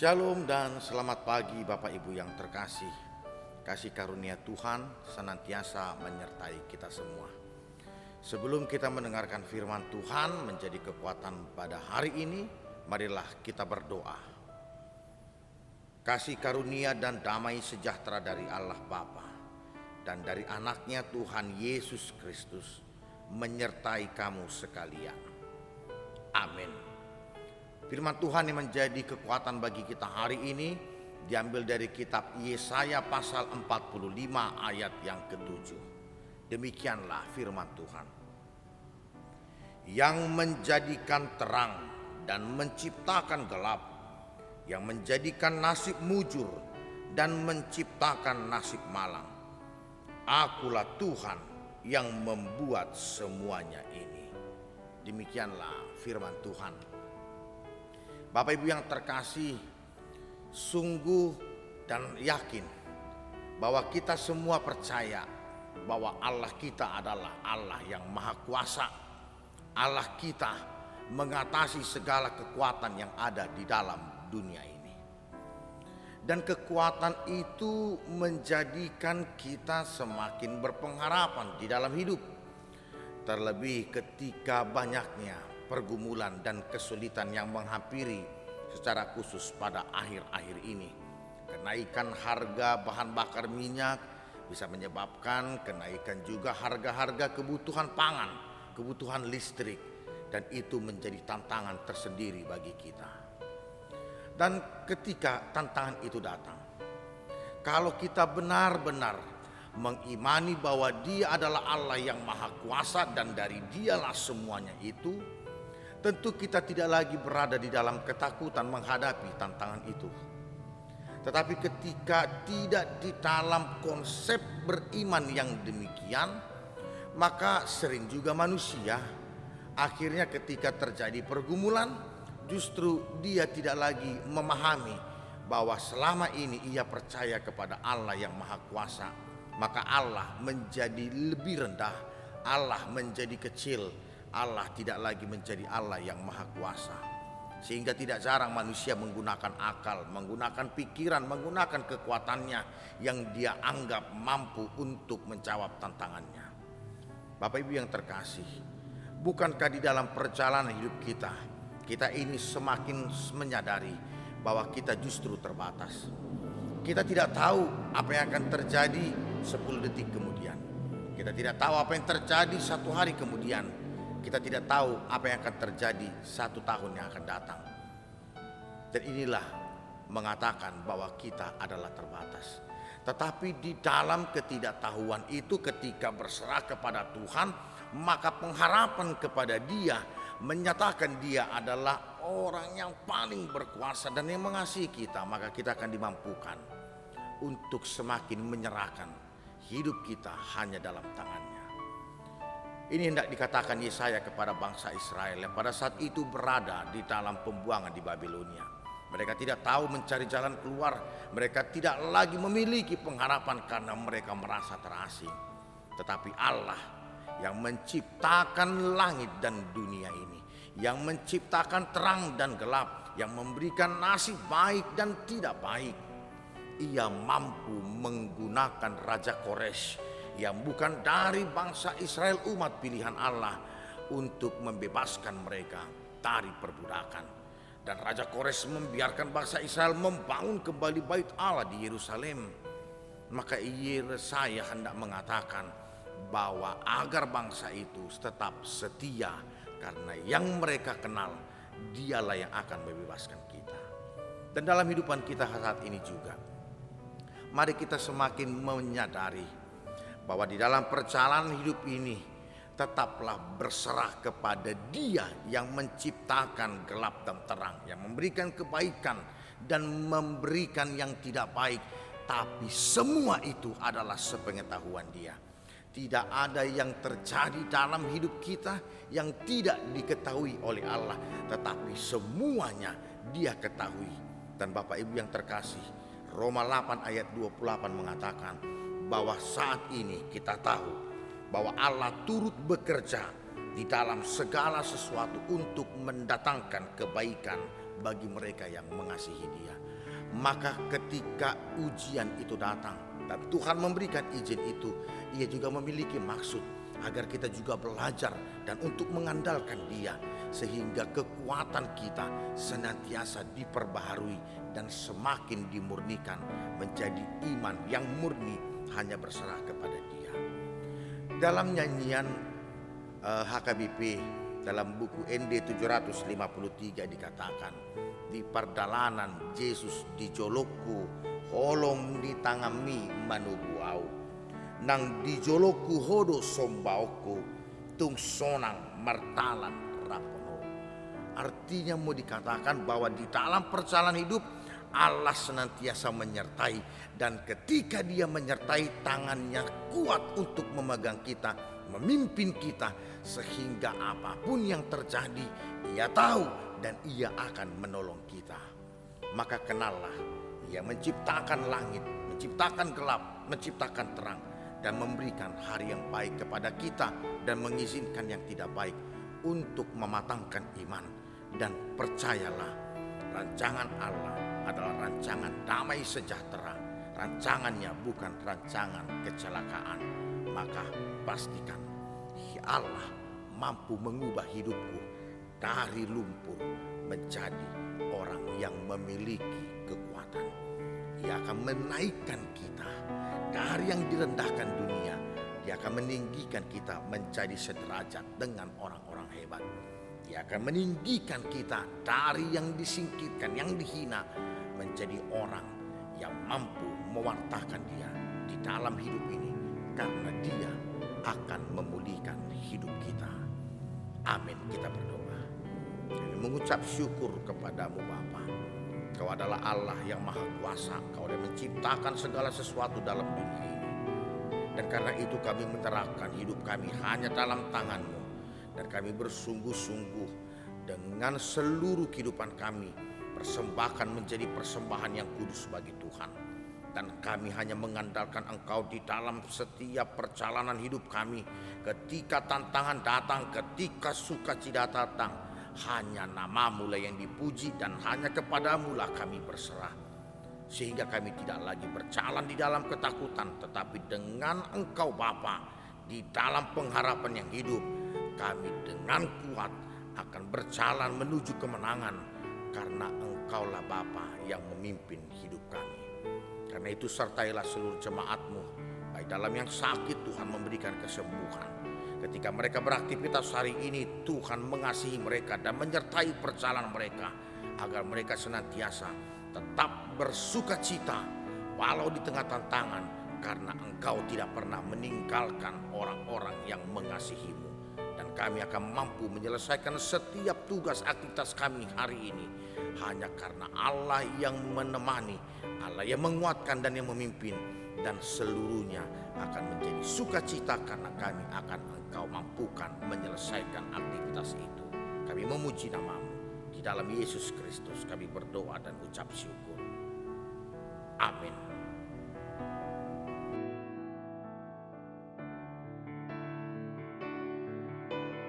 Shalom dan selamat pagi Bapak Ibu yang terkasih. Kasih karunia Tuhan senantiasa menyertai kita semua. Sebelum kita mendengarkan firman Tuhan menjadi kekuatan pada hari ini, marilah kita berdoa. Kasih karunia dan damai sejahtera dari Allah Bapa dan dari anaknya Tuhan Yesus Kristus menyertai kamu sekalian. Amin. Firman Tuhan yang menjadi kekuatan bagi kita hari ini diambil dari kitab Yesaya pasal 45 ayat yang ke-7. Demikianlah firman Tuhan. Yang menjadikan terang dan menciptakan gelap, yang menjadikan nasib mujur dan menciptakan nasib malang. Akulah Tuhan yang membuat semuanya ini. Demikianlah firman Tuhan. Bapak Ibu yang terkasih, sungguh dan yakin bahwa kita semua percaya bahwa Allah kita adalah Allah yang maha kuasa. Allah kita mengatasi segala kekuatan yang ada di dalam dunia ini. Dan kekuatan itu menjadikan kita semakin berpengharapan di dalam hidup. Terlebih ketika banyaknya pergumulan dan kesulitan yang menghampiri secara khusus pada akhir-akhir ini. Kenaikan harga bahan bakar minyak bisa menyebabkan kenaikan juga harga-harga kebutuhan pangan, kebutuhan listrik, dan itu menjadi tantangan tersendiri bagi kita. Dan ketika tantangan itu datang, kalau kita benar-benar mengimani bahwa Dia adalah Allah yang maha kuasa dan dari Dialah semuanya itu, tentu kita tidak lagi berada di dalam ketakutan menghadapi tantangan itu. Tetapi ketika tidak di dalam konsep beriman yang demikian, maka sering juga manusia akhirnya ketika terjadi pergumulan, justru dia tidak lagi memahami bahwa selama ini ia percaya kepada Allah yang maha kuasa. Maka Allah menjadi lebih rendah, Allah menjadi kecil, Allah tidak lagi menjadi Allah yang maha kuasa. Sehingga tidak jarang manusia menggunakan akal, menggunakan pikiran, menggunakan kekuatannya yang dia anggap mampu untuk menjawab tantangannya. Bapak Ibu yang terkasih, bukankah di dalam perjalanan hidup kita, kita ini semakin menyadari bahwa kita justru terbatas. Kita tidak tahu apa yang akan terjadi 10 detik kemudian. Kita tidak tahu apa yang terjadi 1 hari kemudian. Kita tidak tahu apa yang akan terjadi 1 tahun yang akan datang. Dan inilah mengatakan bahwa kita adalah terbatas. Tetapi di dalam ketidaktahuan itu, ketika berserah kepada Tuhan, maka pengharapan kepada Dia menyatakan Dia adalah orang yang paling berkuasa dan yang mengasihi kita, maka kita akan dimampukan untuk semakin menyerahkan hidup kita hanya dalam tangannya. Ini hendak dikatakan Yesaya kepada bangsa Israel yang pada saat itu berada di dalam pembuangan di Babilonia. Mereka tidak tahu mencari jalan keluar. Mereka tidak lagi memiliki pengharapan karena mereka merasa terasing. Tetapi Allah yang menciptakan langit dan dunia ini, yang menciptakan terang dan gelap, yang memberikan nasib baik dan tidak baik, Ia mampu menggunakan Raja Kores yang bukan dari bangsa Israel, umat pilihan Allah, untuk membebaskan mereka dari perbudakan. Dan Raja Kores membiarkan bangsa Israel membangun kembali bait Allah di Yerusalem. Maka Yesaya hendak mengatakan bahwa agar bangsa itu tetap setia, karena yang mereka kenal Dialah yang akan membebaskan kita. Dan dalam kehidupan kita saat ini juga, mari kita semakin menyadari bahwa di dalam perjalanan hidup ini tetaplah berserah kepada Dia yang menciptakan gelap dan terang, yang memberikan kebaikan dan memberikan yang tidak baik. Tapi semua itu adalah sepengetahuan Dia. Tidak ada yang terjadi dalam hidup kita yang tidak diketahui oleh Allah, tetapi semuanya Dia ketahui. Dan Bapak Ibu yang terkasih, Roma 8 ayat 28 mengatakan bahwa saat ini kita tahu bahwa Allah turut bekerja di dalam segala sesuatu untuk mendatangkan kebaikan bagi mereka yang mengasihi Dia. Maka ketika ujian itu datang dan Tuhan memberikan izin itu, Ia juga memiliki maksud agar kita juga belajar dan untuk mengandalkan Dia, sehingga kekuatan kita senantiasa diperbaharui dan semakin dimurnikan menjadi iman yang murni hanya berserah kepada Dia. Dalam nyanyian HKBP dalam buku ND 753 dikatakan, di perdalanan Yesus di jolokku holong di tangami manubuau, nang di jolokku hodo sombauku tung sonang martalan rapono. Artinya mau dikatakan bahwa di dalam perjalanan hidup Allah senantiasa menyertai, dan ketika Dia menyertai, tangannya kuat untuk memegang kita, memimpin kita, sehingga apapun yang terjadi Ia tahu dan Ia akan menolong kita. Maka kenallah, Ia menciptakan langit, menciptakan gelap, menciptakan terang, dan memberikan hari yang baik kepada kita dan mengizinkan yang tidak baik untuk mematangkan iman. Dan percayalah, rancangan Allah adalah rancangan damai sejahtera. Rancangannya bukan rancangan kecelakaan. Maka pastikan Allah mampu mengubah hidupku dari lumpur menjadi orang yang memiliki kekuatan. Ia akan menaikkan kita dari yang direndahkan dunia. Dia akan meninggikan kita menjadi sederajat dengan orang-orang hebat. Dia akan meninggikan kita dari yang disingkirkan, yang dihina, menjadi orang yang mampu mewartakan Dia di dalam hidup ini, karena Dia akan memulihkan hidup kita. Amin. Kita berdoa. Kami mengucap syukur kepadamu Bapa. Kau adalah Allah yang maha kuasa. Kau yang menciptakan segala sesuatu dalam dunia ini. Dan karena itu kami menyerahkan hidup kami hanya dalam tangan-Mu. Dan kami bersungguh-sungguh dengan seluruh kehidupan kami, persembahkan menjadi persembahan yang kudus bagi Tuhan. Dan kami hanya mengandalkan Engkau di dalam setiap perjalanan hidup kami. Ketika tantangan datang, ketika sukacita datang, hanya nama-Mu lah yang dipuji, dan hanya kepada-Mu lah kami berserah. Sehingga kami tidak lagi berjalan di dalam ketakutan, tetapi dengan Engkau Bapa, di dalam pengharapan yang hidup, kami dengan kuat akan berjalan menuju kemenangan, karena Engkaulah Bapa yang memimpin hidup kami. Karena itu sertailah seluruh jemaat-Mu, baik dalam yang sakit Tuhan memberikan kesembuhan. Ketika mereka beraktivitas hari ini, Tuhan mengasihi mereka dan menyertai perjalanan mereka, agar mereka senantiasa tetap bersukacita walau di tengah tantangan, karena Engkau tidak pernah meninggalkan orang-orang yang mengasihi-Mu. Dan kami akan mampu menyelesaikan setiap tugas aktivitas kami hari ini hanya karena Allah yang menemani, Allah yang menguatkan dan yang memimpin, dan seluruhnya akan menjadi sukacita karena kami akan Engkau mampukan menyelesaikan aktivitas itu. Kami memuji nama-Mu. Di dalam Yesus Kristus kami berdoa dan ucap syukur. Amin.